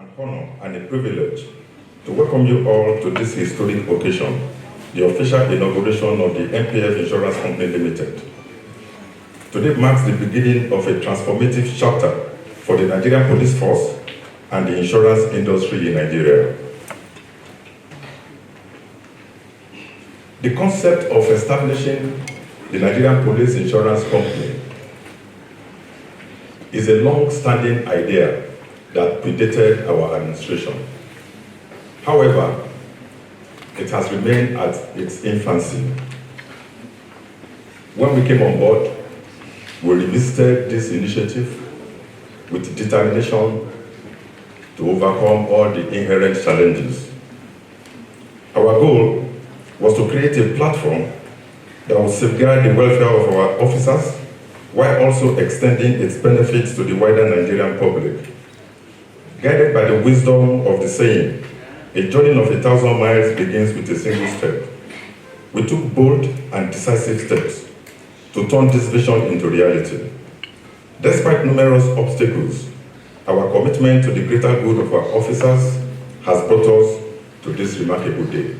an honor and a privilege to welcome you all to this historic occasion, the official inauguration of the NPF Insurance Company Limited. Today marks the beginning of a transformative chapter for the Nigerian police force and the insurance industry in Nigeria. The concept of establishing the Nigerian Police Insurance Company is a long-standing idea that predated our administration. However, it has remained at its infancy. When we came on board, we revisited this initiative with determination to overcome all the inherent challenges. Our goal was to create a platform that would safeguard the welfare of our officers while also extending its benefits to the wider Nigerian public. Guided by the wisdom of the saying, a journey of 1,000 miles begins with a single step. We took bold and decisive steps to turn this vision into reality. Despite numerous obstacles, our commitment to the greater good of our officers has brought us to this remarkable day.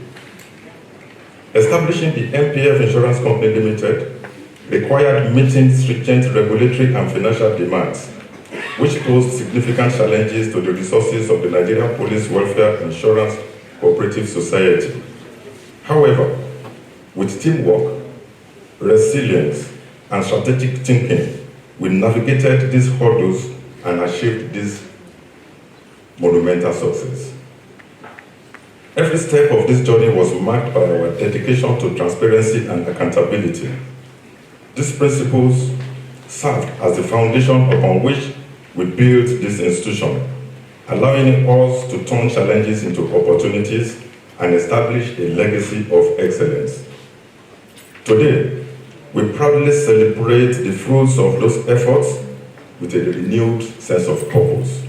Establishing the NPF Insurance Company Limited required meeting stringent regulatory and financial demands, which posed significant challenges to the resources of the Nigerian Police Welfare Insurance Cooperative Society. However, with teamwork, resilience, and strategic thinking, we navigated these hurdles and achieved this monumental success. Every step of this journey was marked by our dedication to transparency and accountability. These principles served as the foundation upon which we built this institution, allowing us to turn challenges into opportunities and establish a legacy of excellence. Today, we proudly celebrate the fruits of those efforts with a renewed sense of purpose.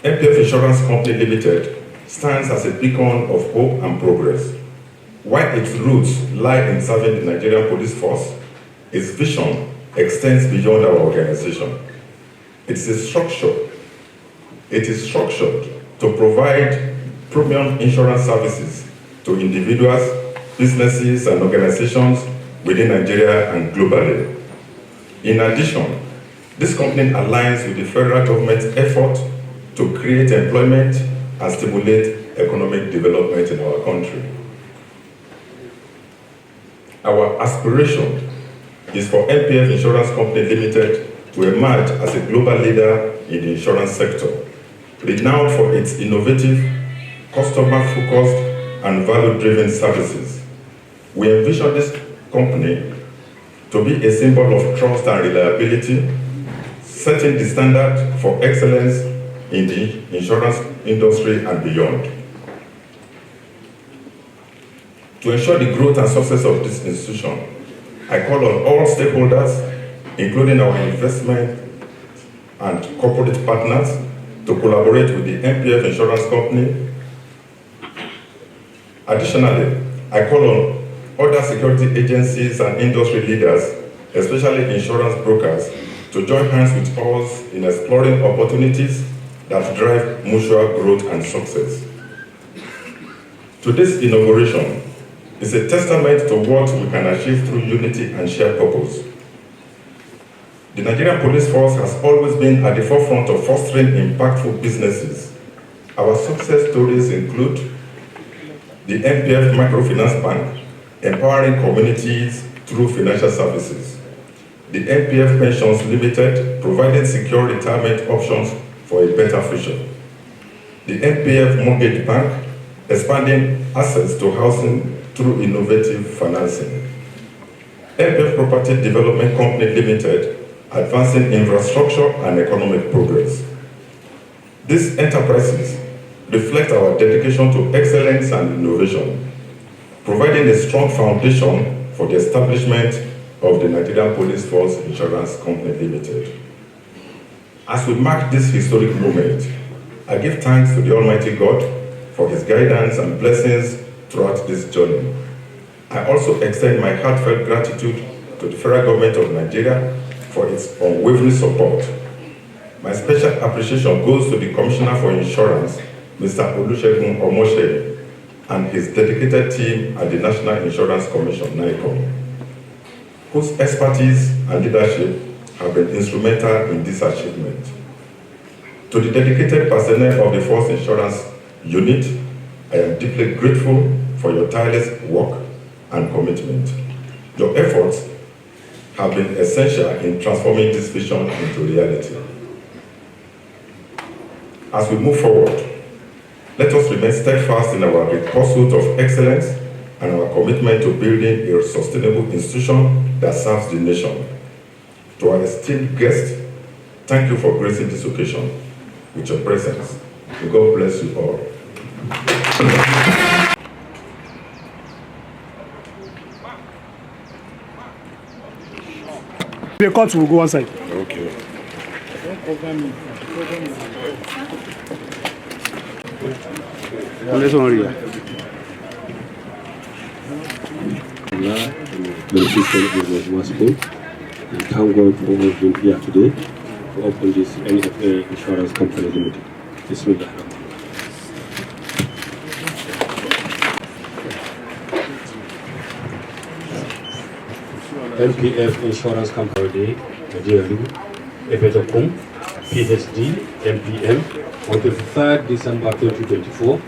NPF Insurance Company Limited stands as a beacon of hope and progress. While its roots lie in serving the Nigerian police force, its vision extends beyond our organization. It is structured to provide premium insurance services to individuals, businesses, and organizations within Nigeria and globally. In addition, this company aligns with the federal government's effort to create employment and stimulate economic development in our country. Our aspiration is for NPF Insurance Company Limited to emerge as a global leader in the insurance sector, renowned for its innovative, customer-focused, and value-driven services. We envision this company to be a symbol of trust and reliability, setting the standard for excellence in the insurance industry and beyond. To ensure the growth and success of this institution, I call on all stakeholders, including our investment and corporate partners, to collaborate with the NPF Insurance Company. Additionally, I call on other security agencies and industry leaders, especially insurance brokers, to join hands with us in exploring opportunities that drive mutual growth and success. Today's inauguration is a testament to what we can achieve through unity and shared purpose. The Nigerian Police Force has always been at the forefront of fostering impactful businesses. Our success stories include the NPF Microfinance Bank, empowering communities through financial services; the NPF Pensions Limited, providing secure retirement options for a better future; the NPF Mortgage Bank, expanding access to housing through innovative financing; NPF Property Development Company Limited, advancing infrastructure and economic progress. These enterprises reflect our dedication to excellence and innovation, providing a strong foundation for the establishment of the Nigerian Police Force Insurance Company Limited. As we mark this historic moment, I give thanks to the Almighty God for His guidance and blessings throughout this journey. I also extend my heartfelt gratitude to the federal government of Nigeria for its unwavering support. My special appreciation goes to the Commissioner for Insurance, Mr. Olusegun Omoshe, and his dedicated team at the National Insurance Commission, NICOM, whose expertise and leadership have been instrumental in this achievement. To the dedicated personnel of the Force Insurance Unit, I am deeply grateful for your tireless work and commitment. Your efforts have been essential in transforming this vision into reality. As we move forward, let us remain steadfast in our pursuit of excellence and our commitment to building a sustainable institution that serves the nation. To our esteemed guests, thank you for gracing this occasion with your presence. May God bless you all. The court will go one side. Okay. Let's only. The system was possible. And thank God for all being here today to open this NPF Insurance Company Limited. Bismillah. NPF Insurance Company, Dele, Egbetokun, PhD, MPM, on the 3rd December 2024,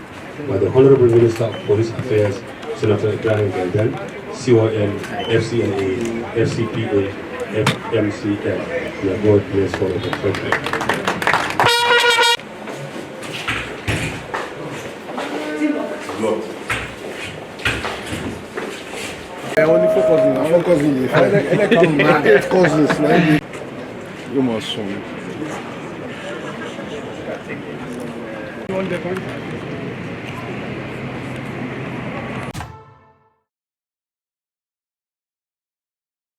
by the Honorable Minister of Police Affairs, Senator Ibrahim Gaidan, CON, FCNA, FCPA, FMCL. We are God bless for the country. I only focus on the 8 cousins. You must soon.